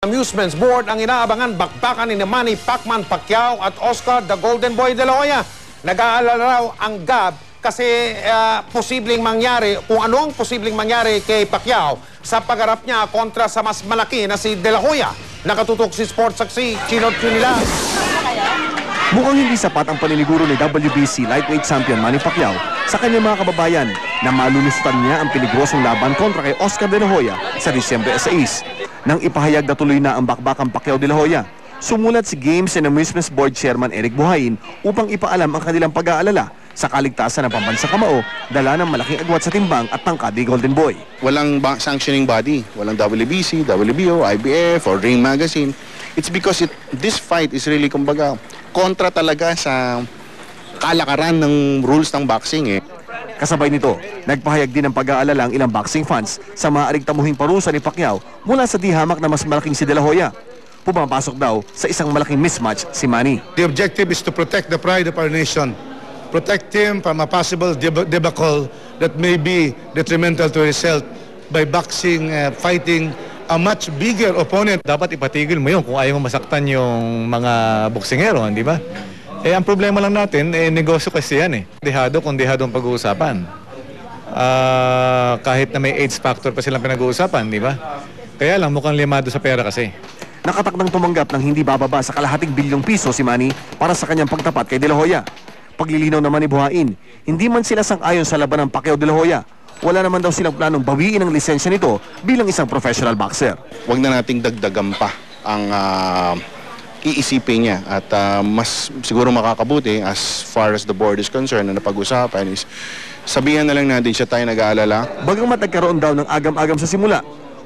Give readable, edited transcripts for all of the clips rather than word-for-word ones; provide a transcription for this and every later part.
Amusements Board ang inaabangan bakbakan ni Manny Pacman Pacquiao at Oscar the Golden Boy de la Hoya. Nag-aalala raw ang GAB kasi posibleng mangyari, kung ano ang posibleng mangyari kay Pacquiao sa pagharap niya kontra sa mas malaki na si de la Hoya. Nakatutok si Sports Saksi, Chino Trinidad. Mukhang hindi sapat ang paniniguro ni WBC lightweight champion Manny Pacquiao sa kanyang mga kababayan na malulusutan niya ang peligrosong laban kontra kay Oscar de la Hoya sa Disyembre 6. Nang ipahayag na tuloy na ang bakbakang Pacquiao de la Hoya, sumulat si Games and Amusements Board Chairman Eric Buhain upang ipaalam ang kanilang pag-aalala sa kaligtasan ng pambansang kamao, dala ng malaking agwat sa timbang at tangkad ni Golden Boy. Walang sanctioning body, walang WBC, WBO, IBF, or Ring Magazine. It's because this fight is really, kumbaga, kontra talaga sa kalakaran ng rules ng boxing. Kasabay nito, nagpahayag din ng pag-aalala ang ilang boxing fans sa maaaring tamuhing parusa ni Pacquiao mula sa dihamak na mas malaking si de la Hoya. Pumapasok daw sa isang malaking mismatch si Manny. The objective is to protect the pride of our nation. Protect him from a possible debacle that may be detrimental to his health by fighting a much bigger opponent. Dapat ipatigil mo yun kung ayaw mo masaktan yung mga boksingero, di ba? Ang problema lang natin, negosyo kasi yan . Dehado kung dehado ang pag-uusapan. Kahit na may AIDS factor pa silang pinag-uusapan, di ba? Kaya lang mukhang limado sa pera kasi. Nakatakdang tumanggap ng hindi bababa sa kalahating bilyong piso si Manny para sa kanyang pagtapat kay de la Hoya. Paglilinaw naman ni Buhain, hindi man sila sang-ayon sa laban ng Pacquiao de la Hoya. Wala naman daw silang planong bawiin ang lisensya nito bilang isang professional boxer. Huwag na nating dagdagan pa ang iisipin niya at mas siguro makakabuti as far as the board is concerned na napag-usapan is sabihan na lang natin siya tayo nag-aalala. Bagamat nagkaroon daw ng agam-agam sa simula,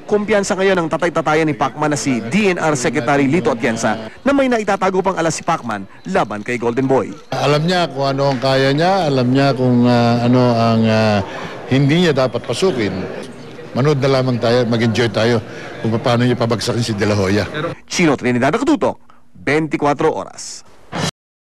kumpiyansa ngayon ang tatay-tatayan ni Pacman na si DNR Secretary Lito Atienza na may naitatago pang alas si Pacman laban kay Golden Boy. Alam niya kung ano ang kaya niya, alam niya kung ano ang hindi niya dapat pasukin. Manood na lamang tayo, mag-enjoy tayo kung paano niya pabagsakin si de la Hoya. Chino Trinidad, nakatutok, 24 oras.